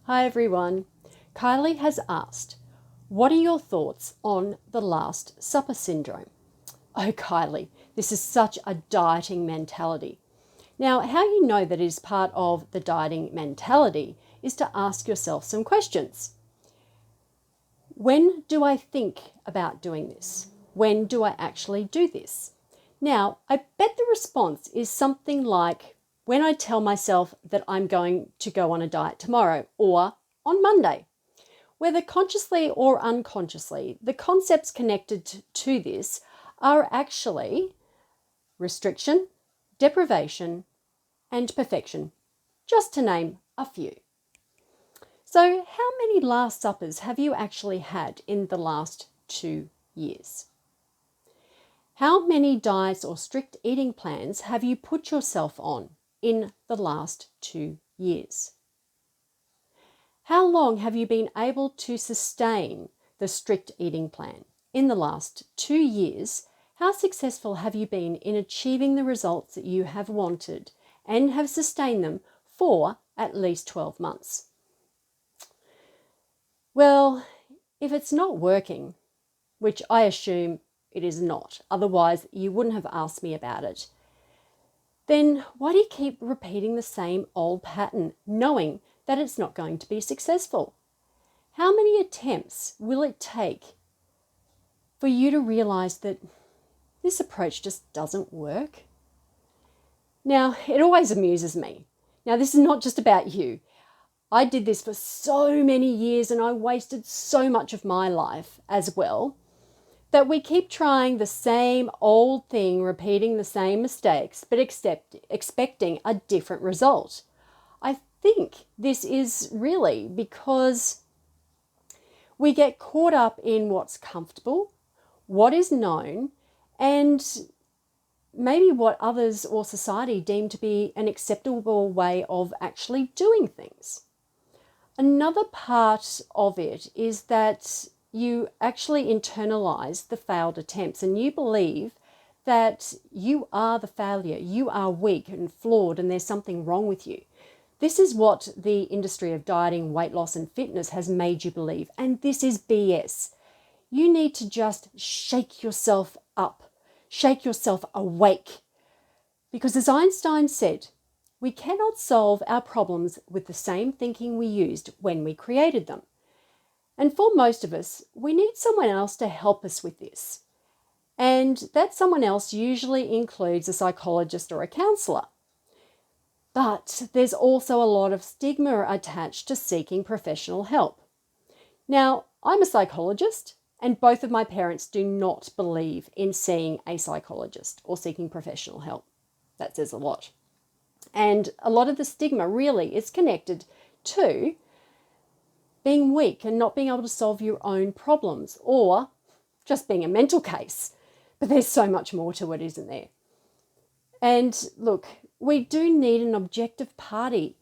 Hi everyone. Kylie has asked, what are your thoughts on the Last Supper syndrome? Oh, Kylie, this is such a dieting mentality. Now, how you know that it is part of the dieting mentality is to ask yourself some questions. When do I think about doing this? When do I actually do this? Now, I bet the response is something like, when I tell myself that I'm going to go on a diet tomorrow or on Monday. Whether consciously or unconsciously, the concepts connected to this are actually restriction, deprivation, and perfection, just to name a few. So, how many Last Suppers have you actually had in the last 2 years? How many diets or strict eating plans have you put yourself on in the last 2 years? How long have you been able to sustain the strict eating plan? In the last 2 years, how successful have you been in achieving the results that you have wanted and have sustained them for at least 12 months? Well, if it's not working, which I assume it is not, otherwise you wouldn't have asked me about it, then why do you keep repeating the same old pattern, knowing that it's not going to be successful? How many attempts will it take for you to realize that this approach just doesn't work? Now, it always amuses me. Now, this is not just about you. I did this for so many years and I wasted so much of my life as well, that we keep trying the same old thing, repeating the same mistakes, but expecting a different result. I think this is really because we get caught up in what's comfortable, what is known, and maybe what others or society deem to be an acceptable way of actually doing things. Another part of it is that you actually internalize the failed attempts and you believe that you are the failure, you are weak and flawed and there's something wrong with you. This is what the industry of dieting, weight loss and fitness has made you believe, and this is BS. You need to just shake yourself up, shake yourself awake. Because as Einstein said, we cannot solve our problems with the same thinking we used when we created them. And for most of us, we need someone else to help us with this. And that someone else usually includes a psychologist or a counsellor. But there's also a lot of stigma attached to seeking professional help. Now, I'm a psychologist, and both of my parents do not believe in seeing a psychologist or seeking professional help. That says a lot. And a lot of the stigma really is connected to being weak and not being able to solve your own problems, or just being a mental case. But there's so much more to it, isn't there? And look, we do need an objective party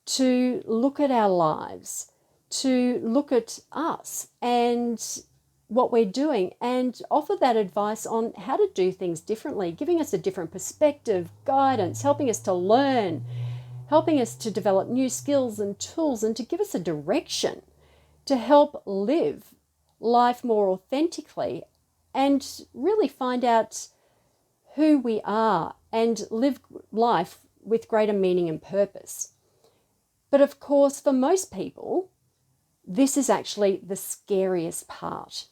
to look at our lives, to look at us and what we're doing and offer that advice on how to do things differently, giving us a different perspective, guidance, helping us to learn, helping us to develop new skills and tools and to give us a direction to help live life more authentically and really find out who we are and live life with greater meaning and purpose. But of course, for most people, this is actually the scariest part,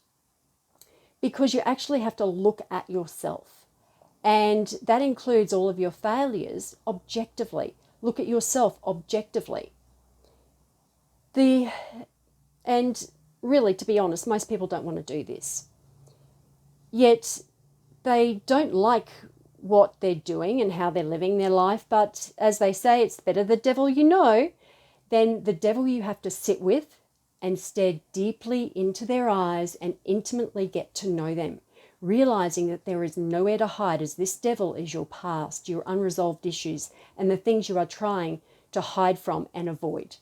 because you actually have to look at yourself. And that includes all of your failures objectively. Look at yourself objectively. And really, to be honest, most people don't want to do this. Yet they don't like what they're doing and how they're living their life. But as they say, it's better the devil you know than the devil you have to sit with and stare deeply into their eyes and intimately get to know them, realizing that there is nowhere to hide, as this devil is your past, your unresolved issues, and the things you are trying to hide from and avoid.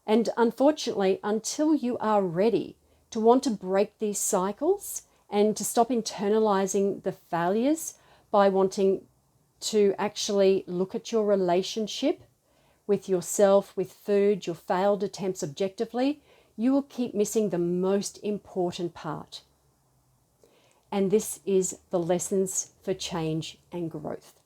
And unfortunately, until you are ready to want to break these cycles and to stop internalizing the failures by wanting to actually look at your relationship with yourself, with food, your failed attempts objectively, you will keep missing the most important part. And this is the lessons for change and growth.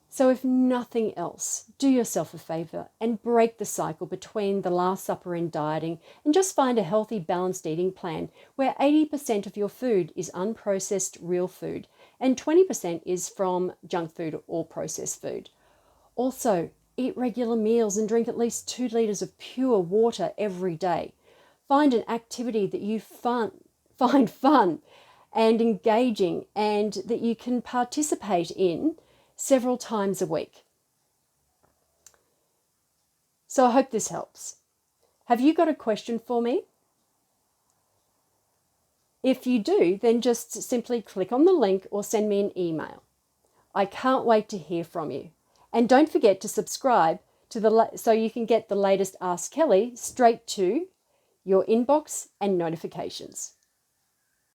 So if nothing else, do yourself a favor and break the cycle between the Last Supper and dieting, and just find a healthy, balanced eating plan where 80% of your food is unprocessed real food and 20% is from junk food or processed food. Also, eat regular meals and drink at least 2 liters of pure water every day. Find an activity that you find fun and engaging and that you can participate in several times a week. So I hope this helps. Have you got a question for me? If you do, then just simply click on the link or send me an email. I can't wait to hear from you. And don't forget to subscribe to so you can get the latest Ask Kelly straight to your inbox and notifications.